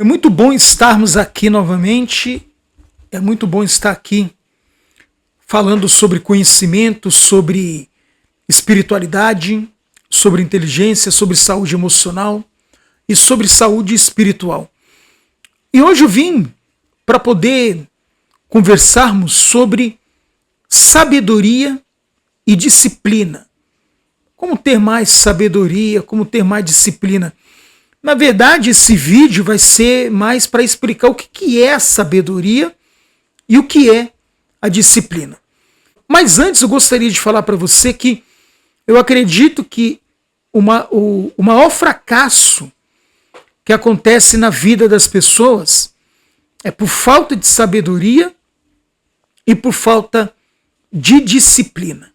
É muito bom estarmos aqui novamente, é muito bom estar aqui falando sobre conhecimento, sobre espiritualidade, sobre inteligência, sobre saúde emocional e sobre saúde espiritual. E hoje eu vim para poder conversarmos sobre sabedoria e disciplina. Como ter mais sabedoria, como ter mais disciplina. Na verdade, esse vídeo vai ser mais para explicar o que é a sabedoria e o que é a disciplina. Mas antes eu gostaria de falar para você que eu acredito que o maior fracasso que acontece na vida das pessoas é por falta de sabedoria e por falta de disciplina.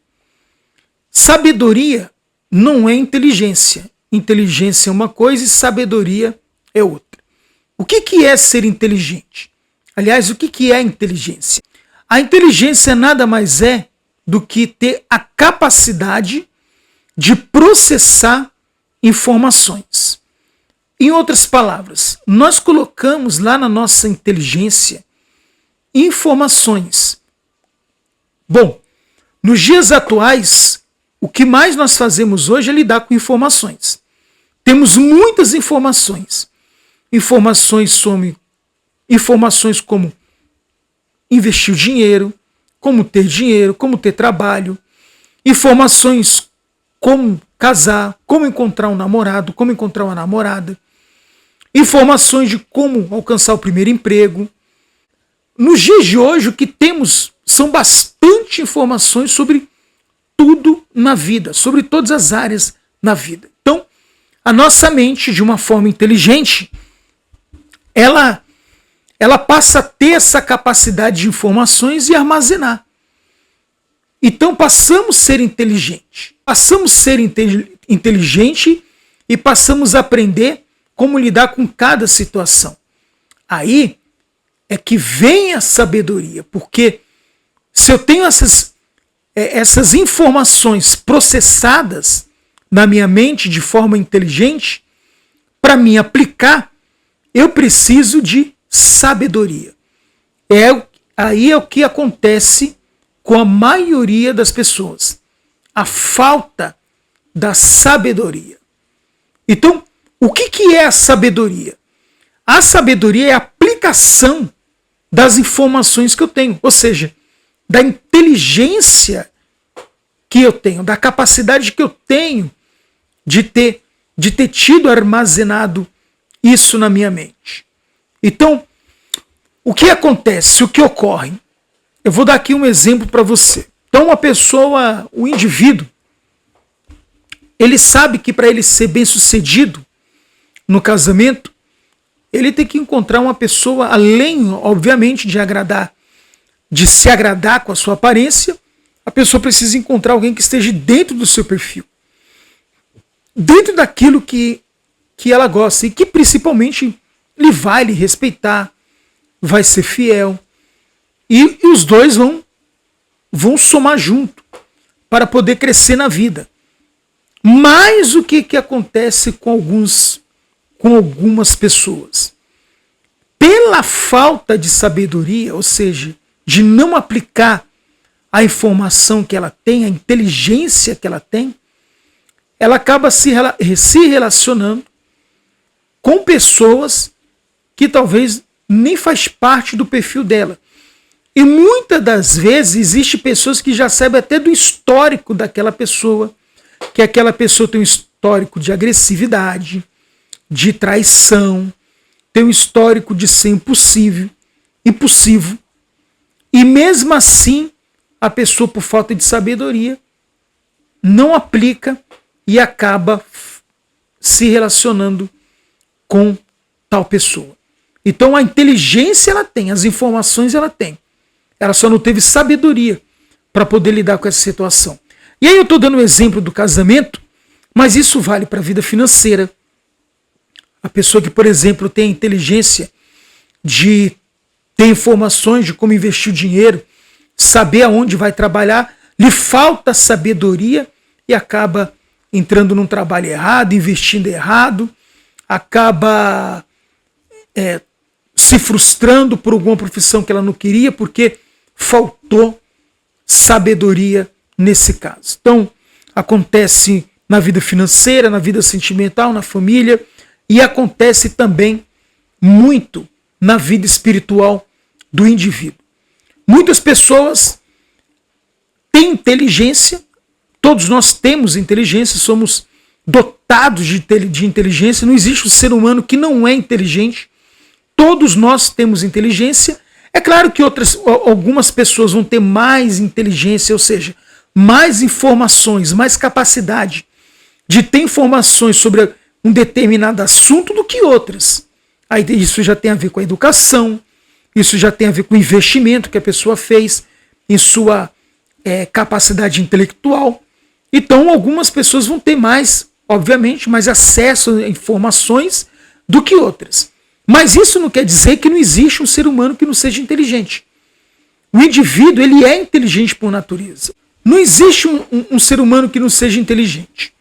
Sabedoria não é inteligência. Inteligência é uma coisa e sabedoria é outra. O que é ser inteligente? Aliás, o que é a inteligência? A inteligência nada mais é do que ter a capacidade de processar informações. Em outras palavras, nós colocamos lá na nossa inteligência informações. Bom, nos dias atuais, o que mais nós fazemos hoje é lidar com informações. Temos muitas informações. Informações como investir o dinheiro, como ter trabalho. Informações como casar, como encontrar um namorado, como encontrar uma namorada. Informações de como alcançar o primeiro emprego. Nos dias de hoje, o que temos são bastante informações sobre tudo na vida, sobre todas as áreas na vida. Então, a nossa mente, de uma forma inteligente, ela passa a ter essa capacidade de informações e armazenar. Então, passamos a ser inteligente. Passamos a ser inteligente e passamos a aprender como lidar com cada situação. Aí é que vem a sabedoria, porque se eu tenho essas informações processadas na minha mente de forma inteligente, para mim aplicar, eu preciso de sabedoria. Aí é o que acontece com a maioria das pessoas. A falta da sabedoria. Então, o que é a sabedoria? A sabedoria é a aplicação das informações que eu tenho, ou seja, da inteligência que eu tenho, da capacidade que eu tenho de ter tido armazenado isso na minha mente. Então, o que acontece? O que ocorre? Eu vou dar aqui um exemplo para você. Então, uma pessoa, um indivíduo, ele sabe que para ele ser bem-sucedido no casamento, ele tem que encontrar uma pessoa, além, obviamente, de se agradar com a sua aparência, a pessoa precisa encontrar alguém que esteja dentro do seu perfil. Dentro daquilo que ela gosta e que principalmente ele vai lhe respeitar, vai ser fiel. E os dois vão somar junto para poder crescer na vida. Mas o que acontece com algumas pessoas? Pela falta de sabedoria, ou seja, de não aplicar a informação que ela tem, a inteligência que ela tem, ela acaba se relacionando com pessoas que talvez nem faz parte do perfil dela. E muitas das vezes existem pessoas que já sabem até do histórico daquela pessoa, que aquela pessoa tem um histórico de agressividade, de traição, tem um histórico de ser impulsivo. E mesmo assim, a pessoa, por falta de sabedoria, não aplica e acaba se relacionando com tal pessoa. Então a inteligência ela tem, as informações ela tem. Ela só não teve sabedoria para poder lidar com essa situação. E aí eu estou dando o exemplo do casamento, mas isso vale para a vida financeira. A pessoa que, por exemplo, tem a inteligência de ter informações de como investir o dinheiro, saber aonde vai trabalhar, lhe falta sabedoria e acaba entrando num trabalho errado, investindo errado, acaba se frustrando por alguma profissão que ela não queria, porque faltou sabedoria nesse caso. Então, acontece na vida financeira, na vida sentimental, na família, e acontece também muito na vida espiritual do indivíduo. Muitas pessoas têm inteligência, todos nós temos inteligência, somos dotados de inteligência, não existe um ser humano que não é inteligente, todos nós temos inteligência. É claro que algumas pessoas vão ter mais inteligência, ou seja, mais informações, mais capacidade de ter informações sobre um determinado assunto do que outras. Aí isso já tem a ver com a educação, isso já tem a ver com o investimento que a pessoa fez em sua capacidade intelectual. Então, algumas pessoas vão ter mais, obviamente, mais acesso a informações do que outras. Mas isso não quer dizer que não existe um ser humano que não seja inteligente. O indivíduo, ele é inteligente por natureza. Não existe um ser humano que não seja inteligente.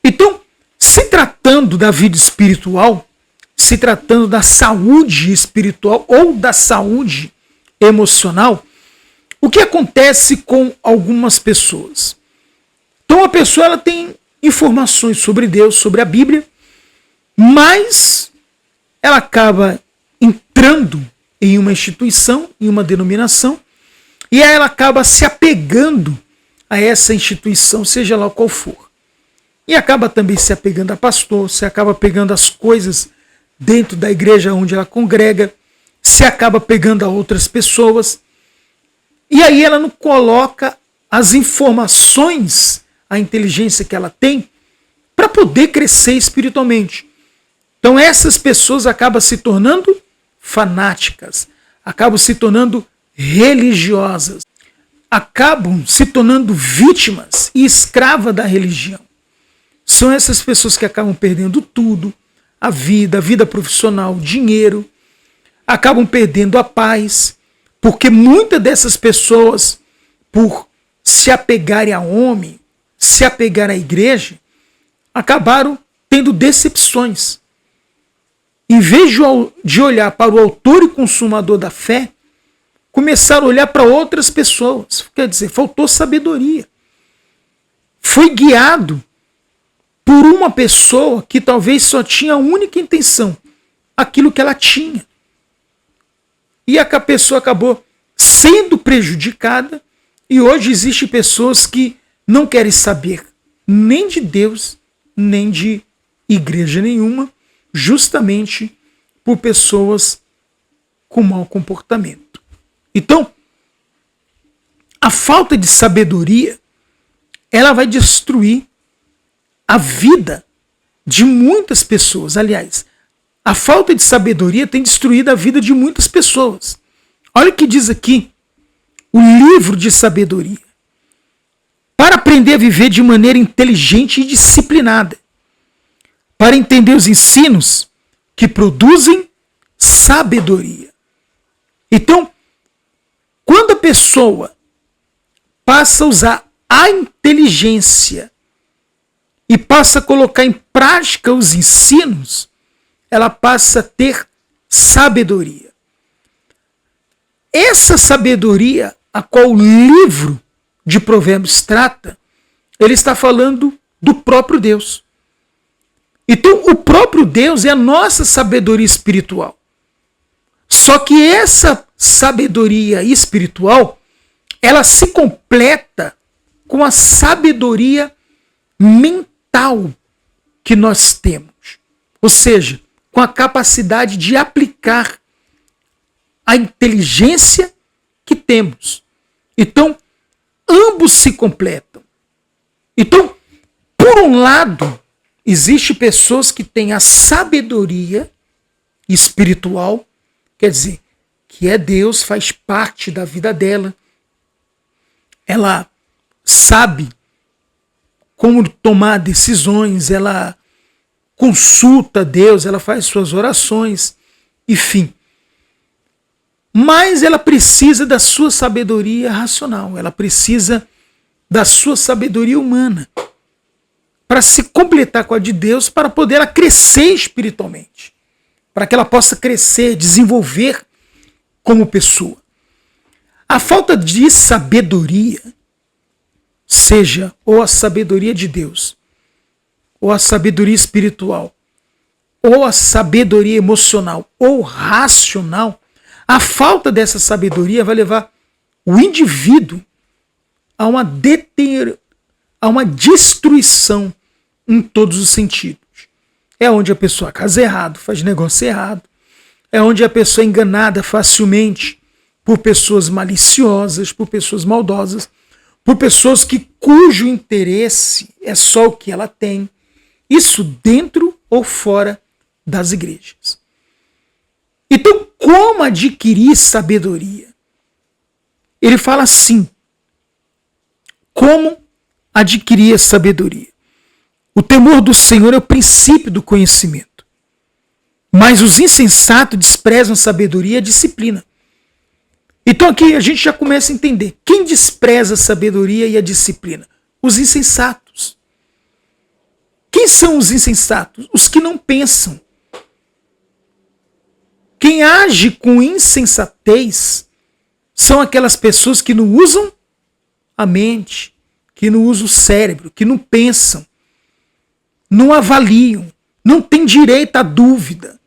Então, se tratando da vida espiritual, se tratando da saúde espiritual ou da saúde emocional, o que acontece com algumas pessoas? Então, a pessoa ela tem informações sobre Deus, sobre a Bíblia, mas ela acaba entrando em uma instituição, em uma denominação, e aí ela acaba se apegando a essa instituição, seja lá qual for. E acaba também se apegando a pastor, se acaba pegando as coisas dentro da igreja onde ela congrega, se acaba pegando a outras pessoas, e aí ela não coloca as informações, a inteligência que ela tem, para poder crescer espiritualmente. Então essas pessoas acabam se tornando fanáticas, acabam se tornando religiosas, acabam se tornando vítimas e escravas da religião. São essas pessoas que acabam perdendo tudo, a vida profissional, dinheiro, acabam perdendo a paz, porque muitas dessas pessoas, por se apegarem a homem, se apegarem à igreja, acabaram tendo decepções. Em vez de olhar para o autor e consumador da fé, começaram a olhar para outras pessoas. Quer dizer, faltou sabedoria. Foi guiado por uma pessoa que talvez só tinha a única intenção, aquilo que ela tinha. E a pessoa acabou sendo prejudicada, e hoje existem pessoas que não querem saber nem de Deus, nem de igreja nenhuma, justamente por pessoas com mau comportamento. Então, a falta de sabedoria, ela vai destruir a vida de muitas pessoas. Aliás, a falta de sabedoria tem destruído a vida de muitas pessoas. Olha o que diz aqui o livro de sabedoria. Para aprender a viver de maneira inteligente e disciplinada, para entender os ensinos que produzem sabedoria. Então, quando a pessoa passa a usar a inteligência e passa a colocar em prática os ensinos, ela passa a ter sabedoria. Essa sabedoria a qual o livro de Provérbios trata, ele está falando do próprio Deus. Então, o próprio Deus é a nossa sabedoria espiritual. Só que essa sabedoria espiritual, ela se completa com a sabedoria mental que nós temos. Ou seja, com a capacidade de aplicar a inteligência que temos. Então, ambos se completam. Então, por um lado, existem pessoas que têm a sabedoria espiritual, quer dizer, que é Deus, faz parte da vida dela. Ela sabe como tomar decisões, ela consulta Deus, ela faz suas orações, enfim. Mas ela precisa da sua sabedoria racional, ela precisa da sua sabedoria humana para se completar com a de Deus, para poder ela crescer espiritualmente. para que ela possa crescer, desenvolver como pessoa. A falta de sabedoria, seja ou a sabedoria de Deus, ou a sabedoria espiritual, ou a sabedoria emocional, ou racional, a falta dessa sabedoria vai levar o indivíduo a uma destruição em todos os sentidos. É onde a pessoa casa errado, faz negócio errado. É onde a pessoa é enganada facilmente por pessoas maliciosas, por pessoas maldosas, por pessoas cujo interesse é só o que ela tem. Isso dentro ou fora das igrejas. Então, como adquirir sabedoria? Ele fala assim: como adquirir a sabedoria? O temor do Senhor é o princípio do conhecimento. Mas os insensatos desprezam a sabedoria e a disciplina. Então aqui a gente já começa a entender. Quem despreza a sabedoria e a disciplina? Os insensatos. Quem são os insensatos? Os que não pensam. Quem age com insensatez são aquelas pessoas que não usam a mente, que não usam o cérebro, que não pensam, não avaliam, não têm direito à dúvida.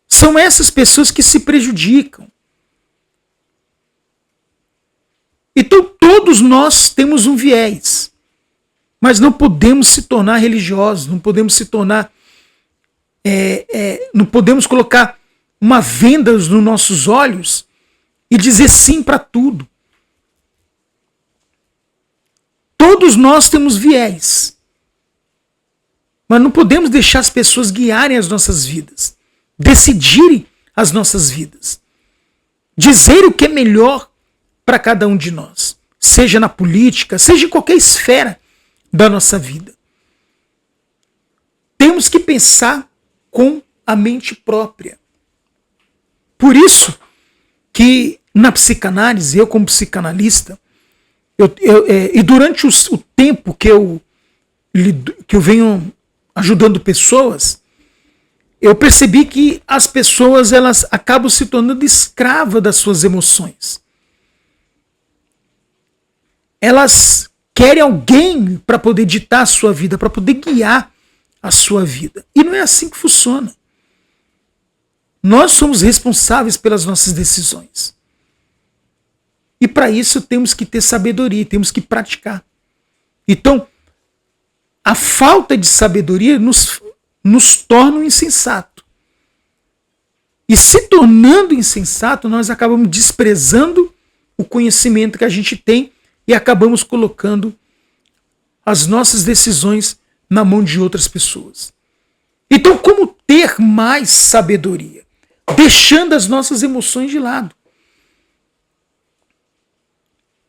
São essas pessoas que se prejudicam. Então todos nós temos um viés, mas não podemos se tornar religiosos, não podemos se tornar, não podemos colocar uma venda nos nossos olhos e dizer sim para tudo. Todos nós temos viés, mas não podemos deixar as pessoas guiarem as nossas vidas, decidirem as nossas vidas, dizer o que é melhor para cada um de nós, seja na política, seja em qualquer esfera da nossa vida. Temos que pensar com a mente própria. Por isso que na psicanálise, eu como psicanalista, e durante o tempo que eu venho ajudando pessoas, eu percebi que as pessoas elas acabam se tornando escravas das suas emoções. Elas querem alguém para poder ditar a sua vida, para poder guiar a sua vida. E não é assim que funciona. Nós somos responsáveis pelas nossas decisões. E para isso temos que ter sabedoria, temos que praticar. Então, a falta de sabedoria nos torna um insensato. E se tornando insensato, nós acabamos desprezando o conhecimento que a gente tem e acabamos colocando as nossas decisões na mão de outras pessoas. Então, como ter mais sabedoria? Deixando as nossas emoções de lado.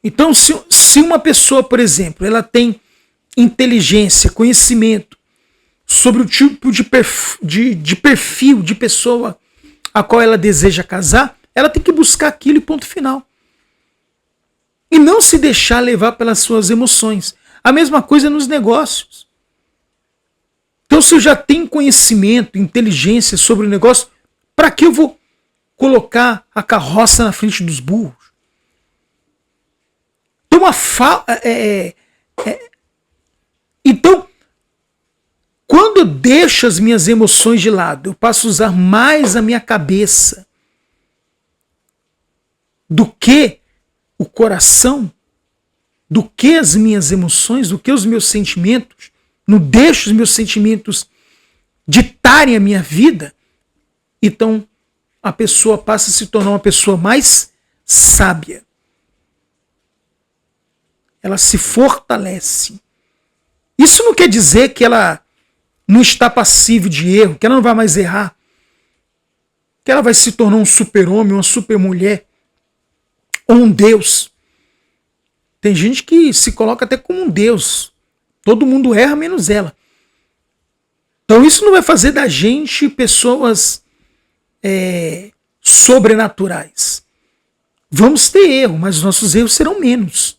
Então, se uma pessoa, por exemplo, ela tem inteligência, conhecimento sobre o tipo de perfil de pessoa a qual ela deseja casar, ela tem que buscar aquilo e ponto final. E não se deixar levar pelas suas emoções. A mesma coisa nos negócios. Então, se eu já tenho conhecimento, inteligência sobre o negócio, para que eu vou colocar a carroça na frente dos burros? Então, quando eu deixo as minhas emoções de lado, eu passo a usar mais a minha cabeça do que o coração, do que as minhas emoções, do que os meus sentimentos, não deixo os meus sentimentos ditarem a minha vida, então a pessoa passa a se tornar uma pessoa mais sábia. Ela se fortalece. Isso não quer dizer que ela não está passiva de erro, que ela não vai mais errar, que ela vai se tornar um super-homem, uma super-mulher, ou um Deus. Tem gente que se coloca até como um Deus. Todo mundo erra, menos ela. Então isso não vai fazer da gente pessoas sobrenaturais. Vamos ter erro, mas os nossos erros serão menos.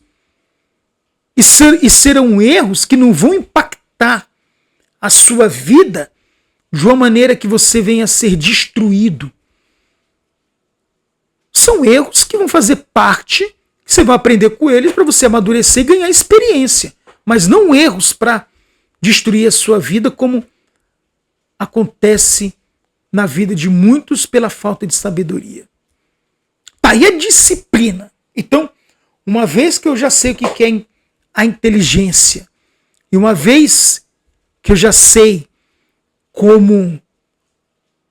E serão erros que não vão impactar a sua vida de uma maneira que você venha a ser destruído. São erros que vão fazer parte, que você vai aprender com eles para você amadurecer e ganhar experiência. Mas não erros para destruir a sua vida, como acontece na vida de muitos pela falta de sabedoria. Tá, e a disciplina? Então, uma vez que eu já sei o que é a inteligência, e uma vez que eu já sei como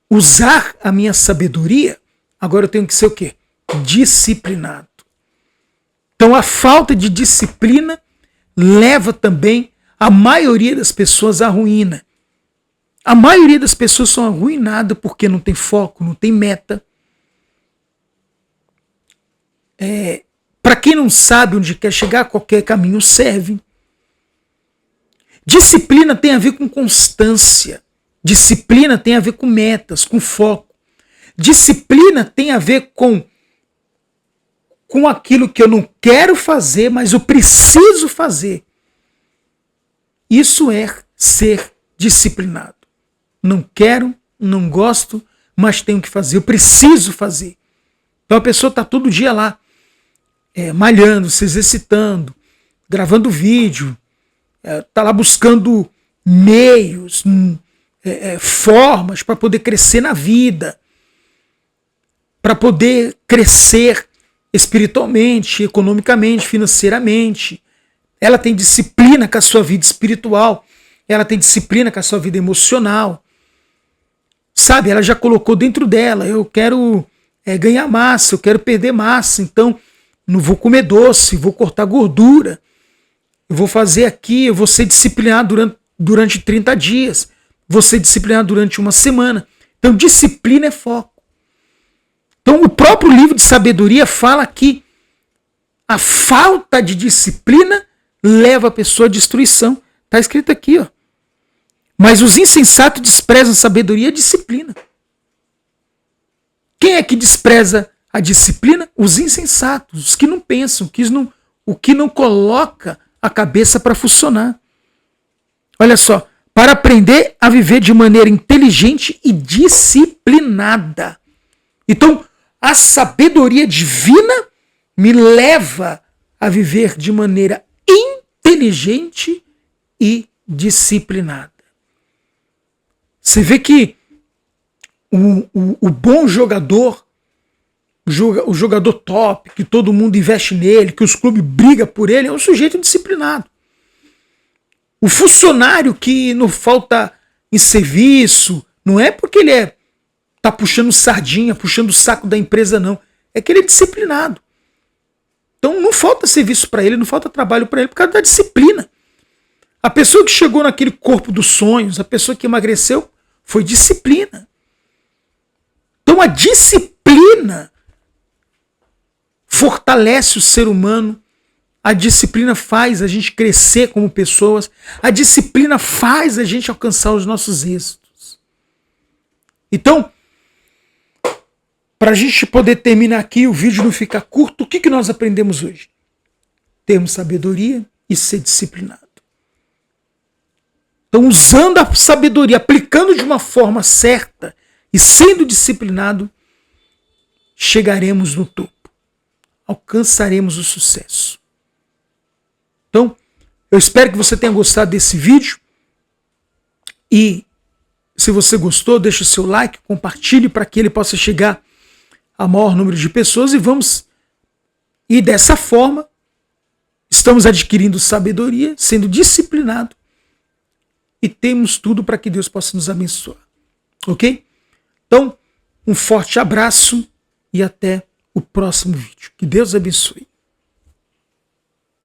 usar a minha sabedoria, agora eu tenho que ser o quê? Disciplinado. Então a falta de disciplina leva também a maioria das pessoas à ruína. A maioria das pessoas são arruinadas porque não tem foco, não tem meta. Para quem não sabe onde quer chegar, qualquer caminho serve. Disciplina tem a ver com constância. Disciplina tem a ver com metas, com foco. Disciplina tem a ver com aquilo que eu não quero fazer, mas eu preciso fazer. Isso é ser disciplinado. Não quero, não gosto, mas tenho que fazer, eu preciso fazer. Então a pessoa está todo dia lá, malhando, se exercitando, gravando vídeo, está lá buscando meios, formas para poder crescer na vida, para poder crescer espiritualmente, economicamente, financeiramente. Ela tem disciplina com a sua vida espiritual, ela tem disciplina com a sua vida emocional. Sabe, ela já colocou dentro dela, eu quero ganhar massa, eu quero perder massa, então não vou comer doce, vou cortar gordura, eu vou fazer aqui, eu vou ser disciplinado durante 30 dias, vou ser disciplinado durante uma semana. Então disciplina é foco. Então o próprio livro de sabedoria fala que a falta de disciplina leva a pessoa à destruição. Está escrito aqui, ó. Mas os insensatos desprezam a sabedoria e a disciplina. Quem é que despreza a disciplina? Os insensatos, os que não pensam, o que não coloca a cabeça para funcionar. Olha só, para aprender a viver de maneira inteligente e disciplinada. Então, a sabedoria divina me leva a viver de maneira inteligente e disciplinada. Você vê que o bom jogador, o jogador top, que todo mundo investe nele, que os clubes brigam por ele, é um sujeito disciplinado. O funcionário que não falta em serviço, não é porque ele tá puxando sardinha, puxando o saco da empresa, não. É que ele é disciplinado. Então não falta serviço para ele, não falta trabalho para ele por causa da disciplina. A pessoa que chegou naquele corpo dos sonhos, a pessoa que emagreceu, foi disciplina. Então a disciplina fortalece o ser humano, a disciplina faz a gente crescer como pessoas, a disciplina faz a gente alcançar os nossos êxitos. Então, para a gente poder terminar aqui, o vídeo não ficar curto, o que nós aprendemos hoje? Termos sabedoria e ser disciplinado. Então, usando a sabedoria, aplicando de uma forma certa e sendo disciplinado, chegaremos no topo. Alcançaremos o sucesso. Então, eu espero que você tenha gostado desse vídeo. E se você gostou, deixa o seu like, compartilhe para que ele possa chegar a maior número de pessoas e dessa forma estamos adquirindo sabedoria, sendo disciplinado e temos tudo para que Deus possa nos abençoar. Ok? Então, um forte abraço e até o próximo vídeo. Que Deus abençoe.